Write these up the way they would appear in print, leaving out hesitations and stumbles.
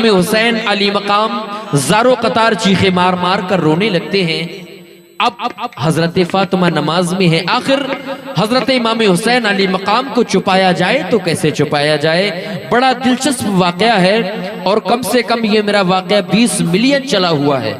इमाम हुसैन अली मकाम ज़ारो कतार चीखे मार मार कर रोने लगते हैं। अब हजरत फातिमा नमाज में है। आखिर हजरत इमाम हुसैन अली मकाम को छुपाया जाए तो कैसे छुपाया जाए? बड़ा दिलचस्प वाकया है और कम से कम ये मेरा वाकया 20 मिलियन चला हुआ है।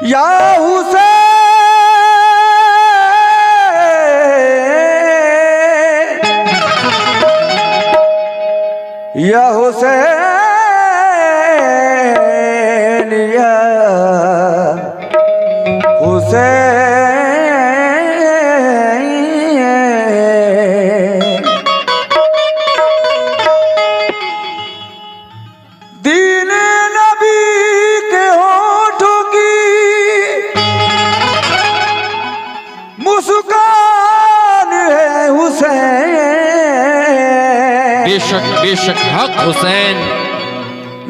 या हुसैन या हुसैन या हुसैन दीन नबी के होठों की मुस्कान है हुसैन। बेशक बेशक हक हुसैन।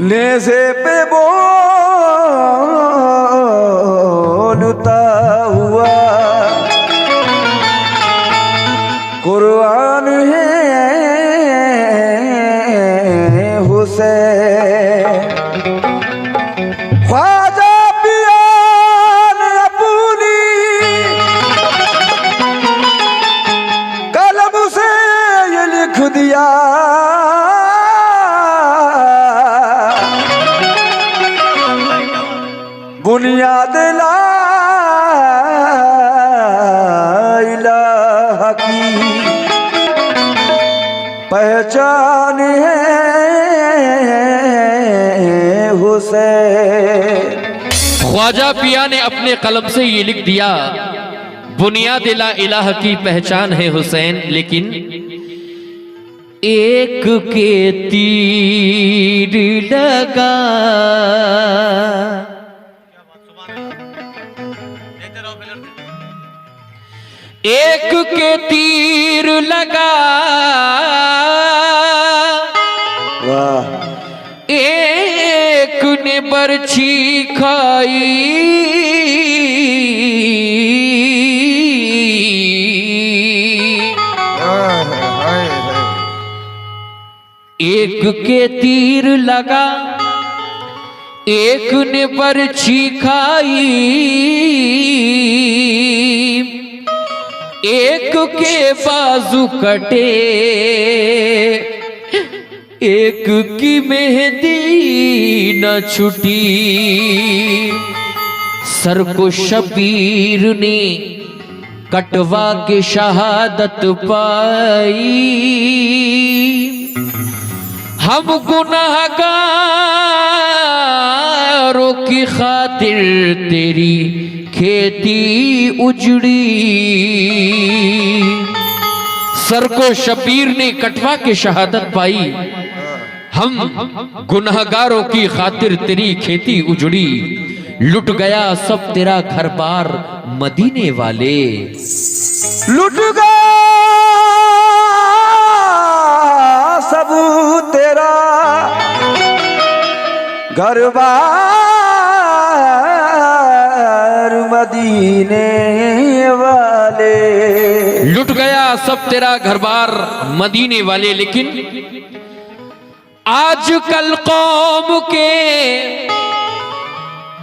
नेज़े पे बोलता हुआ कुर्बान है हुसैन। ख्वाजा पिया ने अपनी कलम से ये लिख दिया, बुनियाद ला इलाहा की पहचान है हुसैन। ख्वाजा पिया ने अपने कलम से ये लिख दिया, बुनियाद ला इलाह की पहचान है हुसैन। लेकिन एक के तीर लगा, एक के तीर लगा, वाह। एक ने ने बरछी खाई, एक के तीर लगा, एक ने बरछी खाई, एक के बाजू कटे, एक की मेहंदी न छुटी। सर को शबीर ने कटवा के शहादत पाई। हम गुनाहगारों की खातिर तेरी खेती उजड़ी। सर को शबीर ने कटवा के शहादत पाई। हम गुनाहगारों की खातिर तेरी खेती उजड़ी। लुट गया सब तेरा घर बार मदीने वाले। लुट गया सब तेरा घर बार मदीने वाले। लुट गया सब तेरा घर बार मदीने वाले। लेकिन आजकल कौम के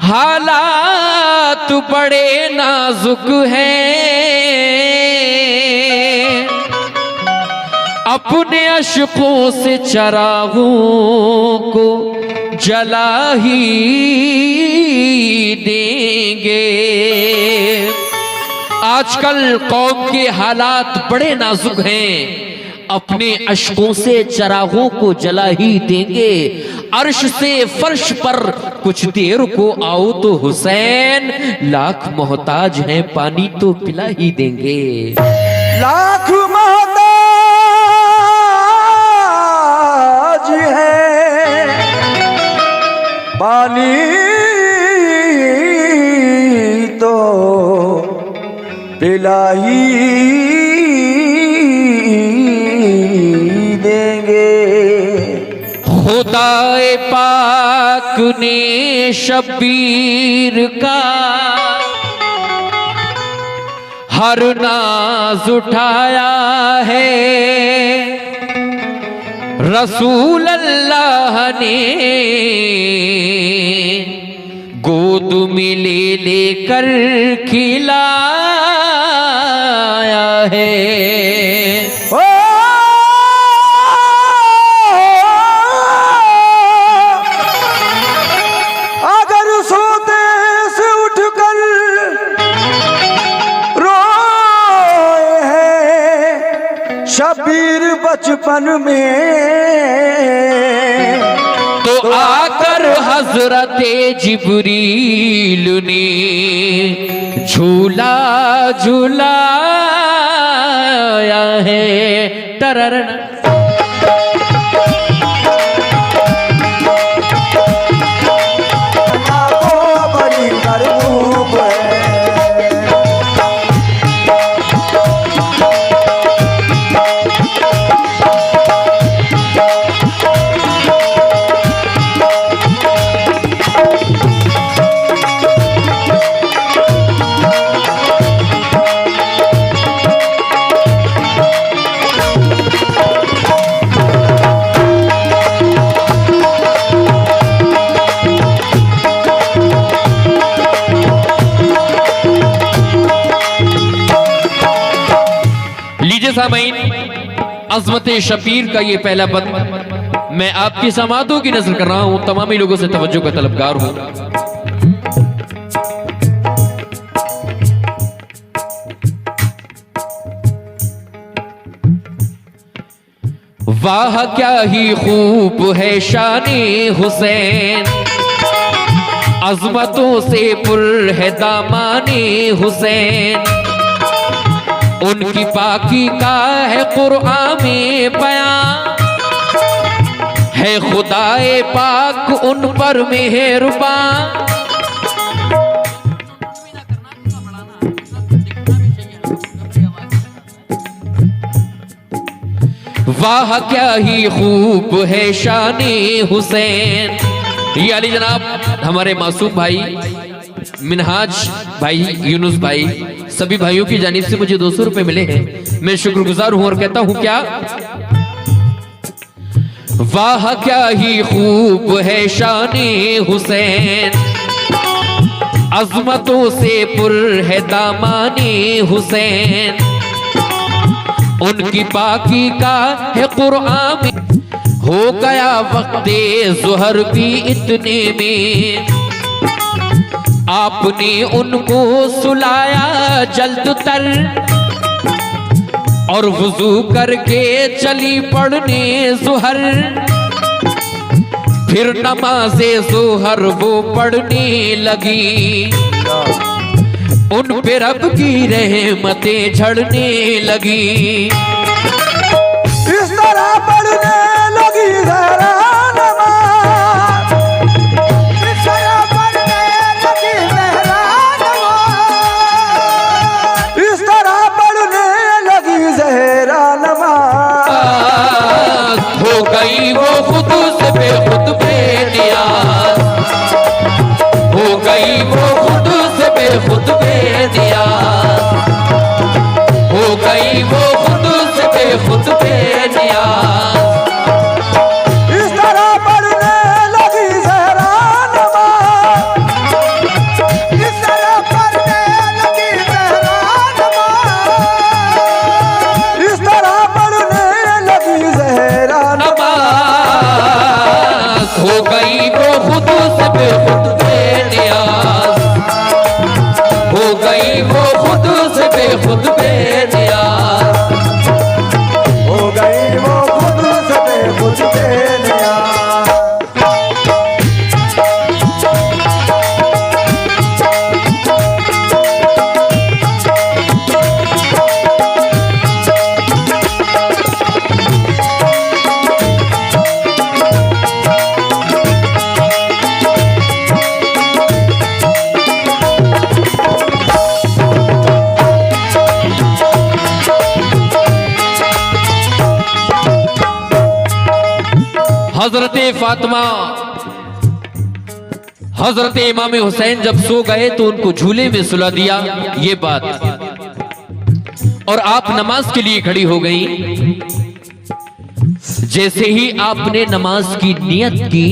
हालात बड़े नाजुक हैं। अपने अशकों से चरागों को जला ही देंगे। आजकल कौम के हालात बड़े नाजुक हैं। अपने अश्कों से चरागों को जला ही देंगे। अर्श से फर्श पर कुछ देर को आओ तो हुसैन, लाख मोहताज हैं पानी तो पिला ही देंगे। लाख मोहताज हैं पानी तो पिला ही खुदाए पाक ने शबीर का हर नाज उठाया है। रसूल अल्लाह ने गोद में ले लेकर खिलाया है। शबीर बचपन में तो आकर हजरते जिब्रील ने झूला झूलाया है। तररन सामईन, अज़मत शबीर का ये पहला बंद मैं आपकी समातों की नज़र कर रहा हूं। तमामी लोगों से तवज्जो का तलबगार हूं। वाह क्या ही खूब है शाने हुसैन, अज़मतों से पुर है दामाने हुसैन। उनकी पाकी का है कुरआन में बयान, है खुदाए पाक उन पर मेहरबान। वाह क्या ही खूब है शाने हुसैन, ये अली जनाब हमारे मासूम भाई मिनहाज भाई, यूनुस भाई, सभी भाइयों की जानिब से मुझे 200 रुपए मिले हैं। मैं शुक्रगुजार हूं और कहता हूं क्या, वाह क्या ही खूब है शाने हुसैन, अजमतों से पुर है दामाने हुसैन, उनकी पाकी का है कुरआन में, हो गया वक्ते ज़ुहर भी इतने में, आपने उनको सुलाया जल्द तर, और वुजू करके चली पढ़ने ज़ुहर, फिर नमाज़े ज़ुहर वो पढ़ने लगी, उन पे रब की रहमतें झड़ने लगी। इस तरह पढ़ने लगी ज़हरा नमाज़, इस तरह पढ़ने लगी ज़हरा नमाज़, इस तरह पढ़ने लगी ज़हरा नमाज़, हो गई वो खुद से बेखुद बेनियाज़, हो गई वो खुद से बेखुद बेनियाज़, हो गई वो खुद से बेखुद बेनियाज़। इस तरह पढ़ने लगी ज़हरा नमाज़, इस तरह पढ़ने लगी ज़हरा नमाज़, इस तरह पढ़ने लगी ज़हरा नमाज़, हो गई वो खुद से बेखुद बेनियाज़, हो गई वो खुद से बेखुद बेनियाज़, हो गई वो खुद से बेखुद बेनियाज़। हजरत फातिमा, हजरत इमाम हुसैन जब सो गए तो उनको झूले में सुला दिया, ये बात, और आप नमाज के लिए खड़ी हो गई। जैसे ही आपने नमाज की नियत की,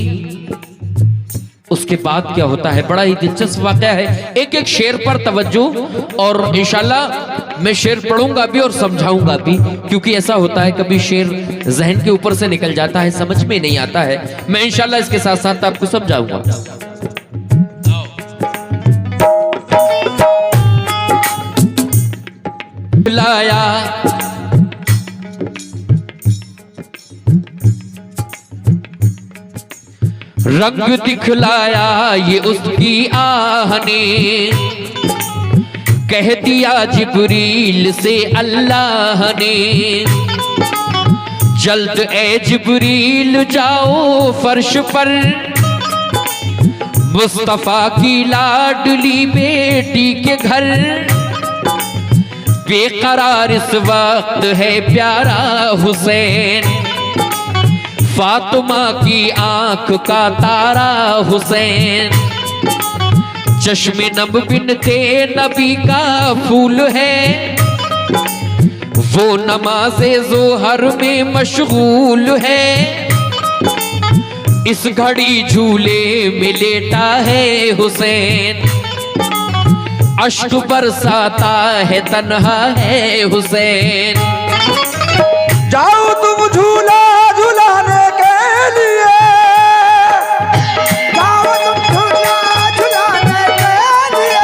उसके बाद क्या होता है, बड़ा ही दिलचस्प वाकया है। एक एक शेर पर तवज्जो, और इंशाल्लाह मैं शेर पढ़ूंगा भी और समझाऊंगा भी, क्योंकि ऐसा होता है कभी शेर जहन के ऊपर से निकल जाता है, समझ में नहीं आता है। मैं इंशाल्लाह इसके साथ साथ आपको समझाऊंगा। लाया रंग दिखलाया ये उसकी आह ने, कह दिया जिब्रील से अल्लाह ने, जल्द ए जिब्रील जाओ फर्श पर, मुस्तफा की लाडली बेटी के घर, बेकरार इस वक्त है प्यारा हुसैन, फातिमा की आंख का तारा हुसैन, चश्मे नब बिनते नबी का फूल है, वो नमाज़े ज़ोहर में मशगूल है, इस घड़ी झूले में लेटा है हुसैन, अश्क बरसाता है तन्हा है हुसैन। जाओ तुम झूला झुलाने के लिए, जाओ तुम झूला झुलाने के लिए,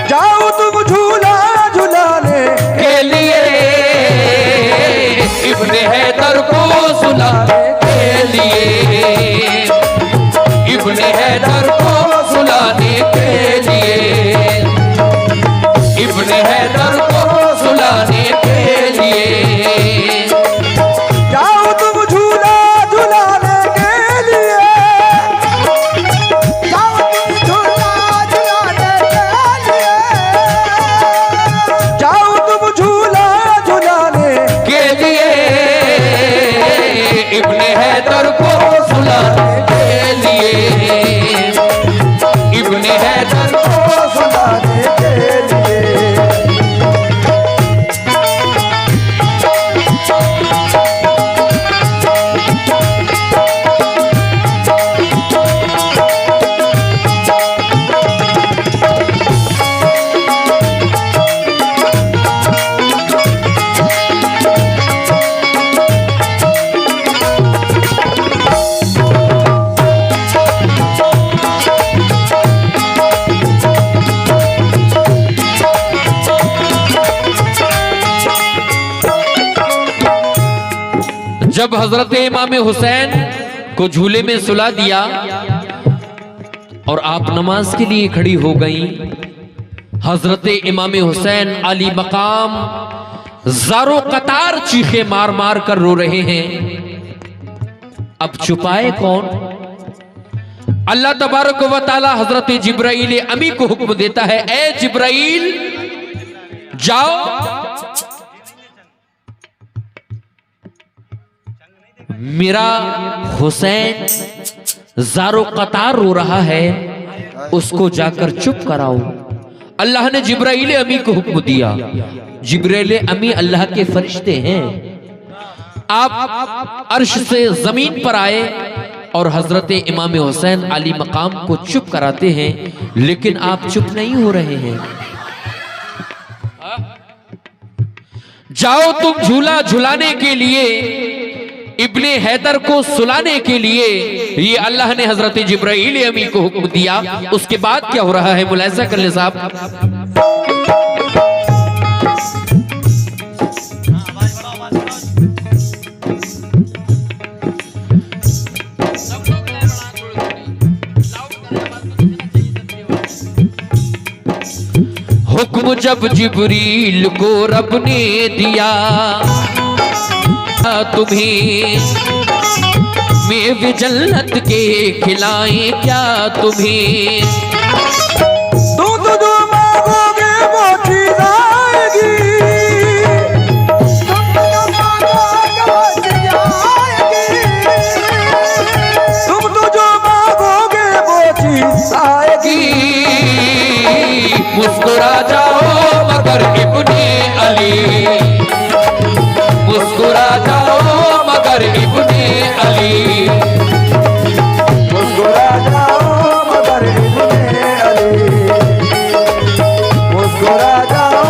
जाओ तुम झूला झुलाने के लिए, इब्ने हैदर को सुलाने के लिए, इब्ने हैदर को सुलाने के लिए, इब्ने हैदर को सुलाने के लिए, जाओ हजरत इमाम हुसैन को झूले में सुला दिया और आप नमाज के लिए खड़ी हो गई। हजरत इमाम हुसैन अली मकाम ज़ारो कतार चीखे मार मार कर रो रहे हैं। अब छुपाए कौन? अल्लाह तबारक व तआला हजरत जिब्राइल अमी को हुक्म देता है, ए जिब्राइल जाओ, मेरा हुसैन ज़ारो कतार रो रहा है, उसको जाकर चुप कराओ। अल्लाह ने जिब्राइल अमी को हुक्म दिया। जिब्राइल अमी अल्लाह के फरिश्ते हैं। आप अर्श से जमीन पर आए और हजरत इमाम हुसैन अली मकाम को चुप कराते हैं, लेकिन आप चुप नहीं हो रहे हैं। जाओ तुम झूला झुलाने के लिए, इब्ने हैदर को सुलाने के लिए। ये अल्लाह ने हजरत जिब्राइल अमी को हुक्म दिया। उसके बाद क्या हो रहा है मुलाहिजा कर ले साहब। हुक्म जब जिब्रील को रब ने दिया, तुम्हें मेवे जन्नत के खिलाएं क्या तुम्हें। तुम तो जो मांगोगे वो चीज आएगी, तुम तो जो मांगोगे वो चीज आएगी, तुम तो जो मांगोगे वो चीज आएगी। मुस्कुरा जाओ मगर इब्ने अली, मुस्कुरा जाओ मगर इब्ने अली, मुस्कुरा जाओ मगर इब्ने अली, मुस्कुरा जाओ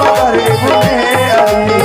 मगर इब्ने अली।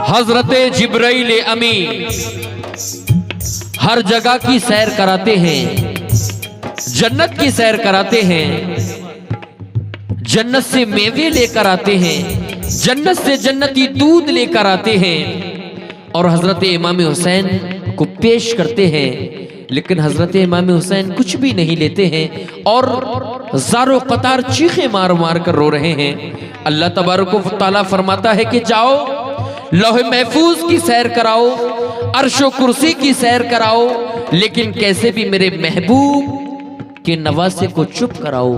हजरत जिब्राइल अमी हर जगह की सैर कराते हैं, जन्नत की सैर कराते हैं, जन्नत से मेवे लेकर आते हैं, जन्नत से जन्नती दूध लेकर आते हैं और हजरत इमाम हुसैन को पेश करते हैं। लेकिन हजरत इमाम हुसैन कुछ भी नहीं लेते हैं और ज़ारो कतार चीखे मार मार कर रो रहे हैं। अल्लाह तबारक व तआला फरमाता है कि जाओ लौह महफूज की सैर कराओ, अर्शो कुर्सी की सैर कराओ, लेकिन कैसे भी मेरे महबूब के नवासे को चुप कराओ।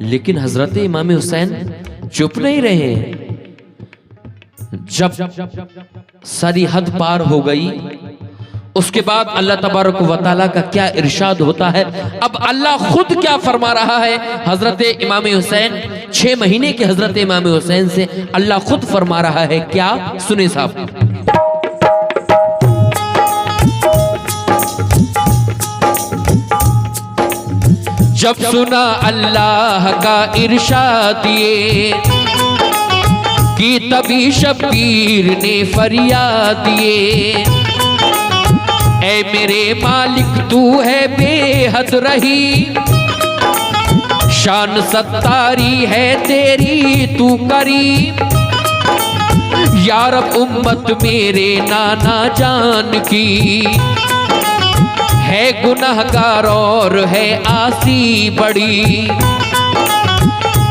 लेकिन हजरत इमाम हुसैन चुप नहीं रहे। जब सारी हद पार हो गई, उसके बाद अल्लाह तबारक व तआला का क्या इरशाद होता है। अब अल्लाह खुद क्या फरमा रहा है हजरत इमाम हुसैन, 6 महीने के हजरत इमाम हुसैन से अल्लाह खुद फरमा रहा है क्या, सुने साहब। जब सुना अल्लाह का इरशाद ये कि तभी शब्बीर ने फरियाद दिए, ऐ मेरे मालिक तू है बेहद रही, शान सत्तारी है तेरी तू करीम, या रब उम्मत मेरे नाना जान की है गुनहगार और है आसी बड़ी,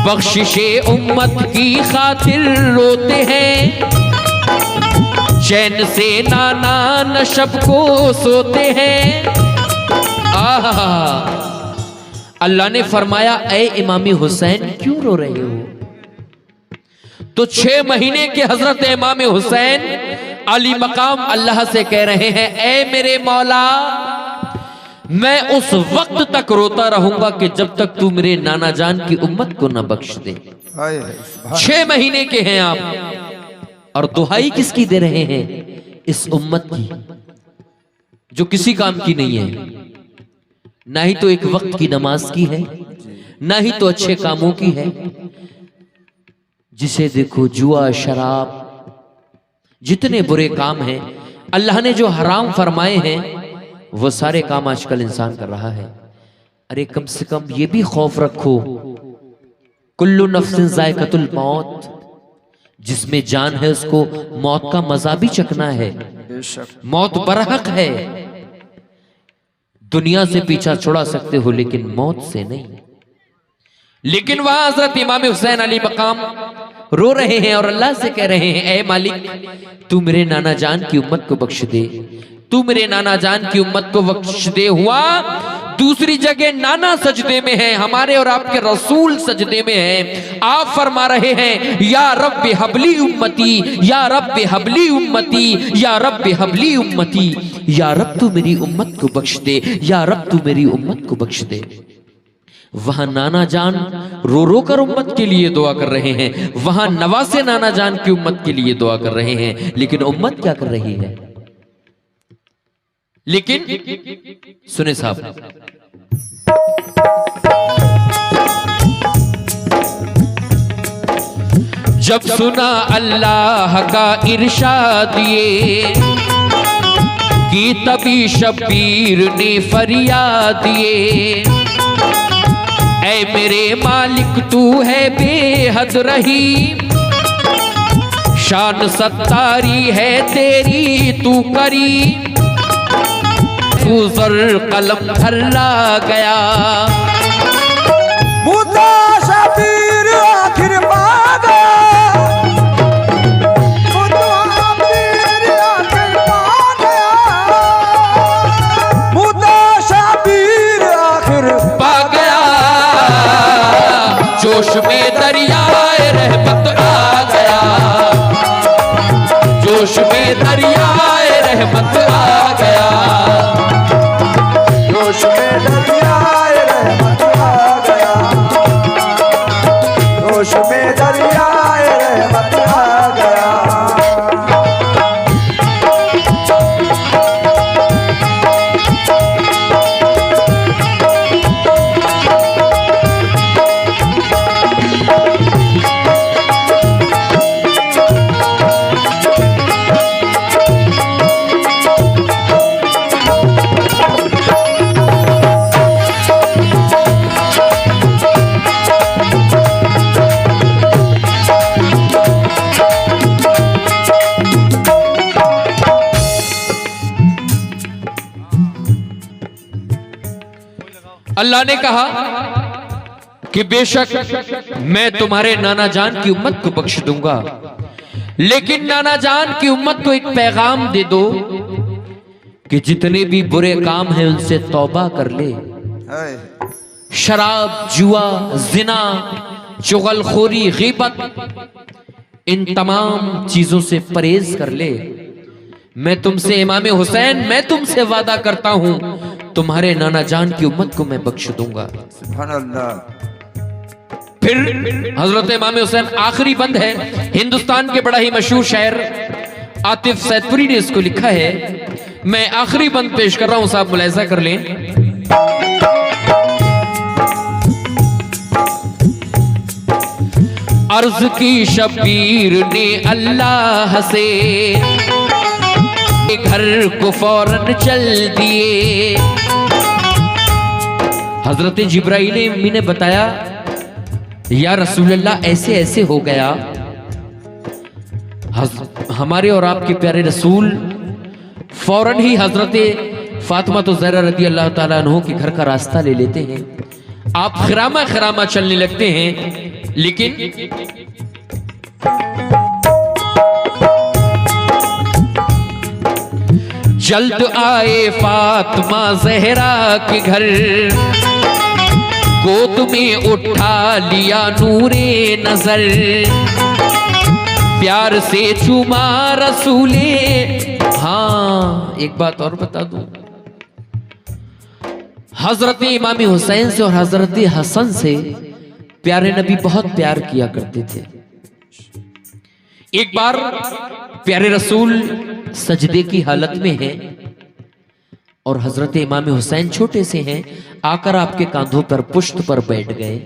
बख्शिशे उम्मत की खातिर रोते हैं, चैन से नाना नशब को सोते हैं। आहा, अल्लाह ने फरमाया ऐ इमामी हुसैन क्यों रो रहे हो? तो 6 महीने के हजरत इमाम हुसैन अली मकाम अल्लाह से कह रहे हैं, ऐ मेरे मौला, मैं उस वक्त तक रोता रहूंगा कि जब तक तू मेरे नाना जान की उम्मत को न बख्श दे। 6 महीने के हैं आप और दुहाई किसकी दे रहे हैं? इस उम्मत की, जो किसी काम की नहीं है, ना ही तो एक वक्त की नमाज की है, ना ही तो अच्छे कामों की है। जिसे देखो जुआ, शराब, जितने बुरे काम हैं, अल्लाह ने जो हराम फरमाए हैं, वो सारे काम आजकल इंसान कर रहा है। अरे कम से कम ये भी खौफ रखो, कुल्लु नफ्सिन जायकातुल मौत, जिसमें जान है उसको मौत का मजा भी चखना है। मौत बरहक है, दुनिया से पीछा छुड़ा सकते हो लेकिन मौत से नहीं। लेकिन वहां हजरत इमाम हुसैन अली मकाम रो रहे हैं और अल्लाह से कह रहे हैं, ऐ मालिक तू मेरे नाना जान की उम्मत को बख्श दे, तू मेरे नाना जान की उम्मत को बख्श दे। हुआ दूसरी जगह नाना सजदे में है, हमारे और आपके रसूल सजदे में है। आप फरमा रहे हैं, या रब्बे हबली उम्मती, या रब्बे हबली उम्मती, या रब्बे हबली उम्मती, या रब तू मेरी उम्मत को बख्श दे, या रब तू मेरी उम्मत को बख्श दे। वहां नाना जान रो रो कर उम्मत के लिए दुआ कर रहे हैं, वहां नवासे नाना जान की उम्मत के लिए दुआ कर रहे हैं, लेकिन उम्मत क्या कर रही है? लेकिन सुने साहब, जब सुना अल्लाह का इरशाद ये कि तभी शब्बीर ने फरियाद ये, ऐ मेरे मालिक तू है बेहद रहीम, शान सत्तारी है तेरी तू करीम, फूजर कलम थल्ला गया, मुद्दा शबीर आखिर पा गया, मुद्दा शबीर आखिर पा गया, मुद्दा शबीर आखिर पा गया, जोश में दरियाए रहमत आ गया, जोश में दरियाए रहमत आ गया, जोश में दरियाए रहमत आ गया, जोश में दरियाए रहमत आ गया। अल्लाह ने कहा कि बेशक मैं तुम्हारे नाना जान की उम्मत को बख्श दूंगा, लेकिन नाना जान की उम्मत को एक पैगाम दे दो कि जितने भी बुरे काम हैं उनसे तौबा कर ले। शराब, जुआ, जिना, चुगलखोरी, गीबत, इन तमाम चीजों से परहेज कर ले। मैं तुमसे इमाम हुसैन, मैं तुमसे वादा करता हूं तुम्हारे नाना जान की उम्मत को मैं बख्श दूंगा। सुभान अल्लाह। फिर हजरत इमाम हुसैन आखिरी बंद है, हिंदुस्तान के बड़ा ही मशहूर शायर आतिफ सैदपुरी ने इसको लिखा है। मैं आखिरी बंद पेश कर रहा हूं, साहब मुलाहिजा कर लें। अर्ज की शबीर ने अल्लाह से, घर को फौरन चल दिए। हजरत जिब्राइल ने बताया, या रसूलल्लाह ऐसे ऐसे हो गया। हमारे और आपके प्यारे रसूल फौरन ही हजरत फातिमा तो ज़हरा रज़ी अल्लाह ताला अन्हा के घर का रास्ता ले लेते हैं। आप खरामा खरामा चलने लगते हैं, लेकिन जल्द आए फातिमा ज़हरा के घर, गोद में उठा लिया नूरे नजर, प्यार से चूमा रसूले। हाँ, एक बात और बता दूं, हजरत इमाम हुसैन से और हजरत हसन से प्यारे नबी बहुत प्यार किया करते थे। एक बार प्यारे रसूल सजदे की हालत में हैं और हजरत इमाम हुसैन छोटे से हैं, आकर आपके कांधों पर पुश्त पर बैठ गए।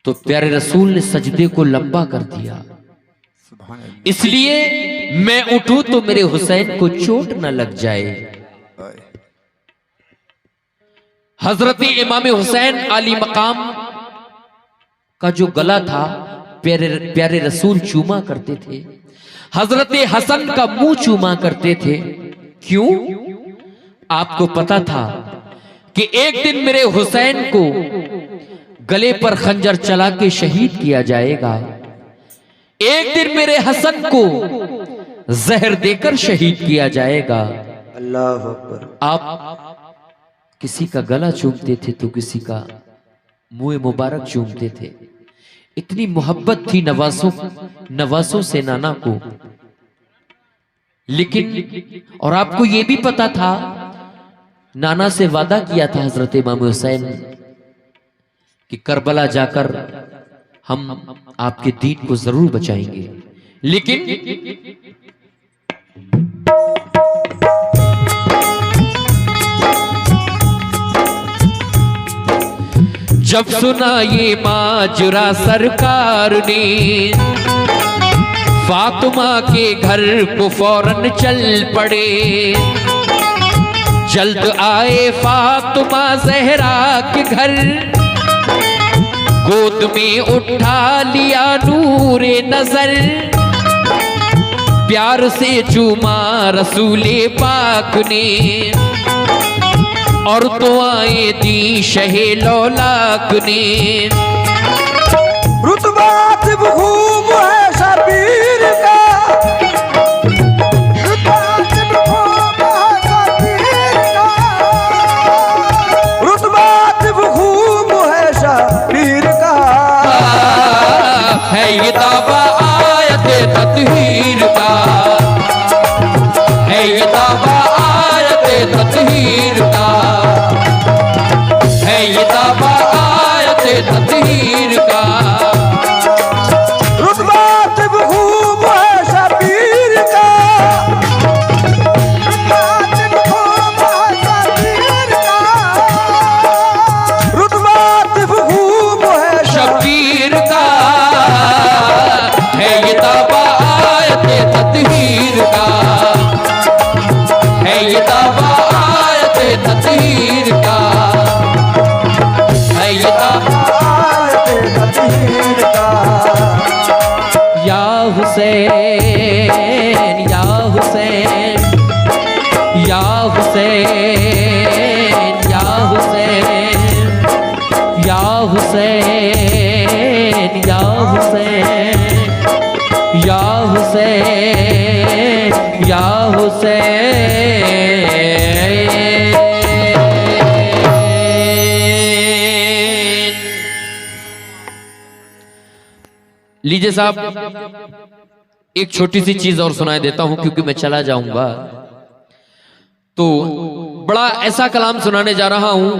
तो प्यारे रसूल ने सजदे को लंबा कर दिया, इसलिए मैं उठूं तो मेरे हुसैन को चोट न लग जाए। हजरत इमाम हुसैन आली मकाम का जो गला था प्यारे रसूल चूमा करते थे। हजरत हसन का मुंह चूमा करते थे। क्यों? आपको पता था कि एक दिन मेरे हुसैन को गले पर खंजर चला के शहीद किया जाएगा, एक दिन मेरे हसन को जहर देकर शहीद किया जाएगा। अल्लाह अकबर। आप किसी का गला चूमते थे तो किसी का मुंह मुबारक चूमते थे। इतनी मोहब्बत थी नवासों से नाना को। लेकिन और आपको यह भी पता था, नाना से वादा किया था हजरत इमाम हुसैन कि करबला जाकर हम आपके दीन को जरूर बचाएंगे। लेकिन जब सुना ये माजरा सरकार ने, फातिमा के घर को फौरन चल पड़े। जल्द आए फातिमा जहरा के घर, गोद में उठा लिया नूरे नजर। प्यार से चूमा रसूले पाक ने, और तो आए दी शहे लौलाक ने। रुतबा तिब खूब है शबीर का, रुतबा तिब खूब है शबीर का, रुतबा तिब खूब है शबीर का। है ये दावा आयत तत्हीर का, है ये दावा आयत तत्हीर का, है ये दावा आयत तत्हीर का। रुतबा तिब खूब है शबीर का, रुतबा तिब खूब है शबीर का, रुतबा तिब खूब है शबीर का। है ये दावा आयत तत्हीर का, है ये दावा आयत तत्हीर का, है ये दावा शबीर का। या हुसैन या हुसैन या हुसैन या हुसैन या हुसैन या हुसैन या हुसैन या हुसैन। लीजिए साहब, एक छोटी सी चीज और सुनाई देता हूं क्योंकि मैं चला जाऊंगा। तो बड़ा ऐसा कलाम सुनाने जा रहा हूं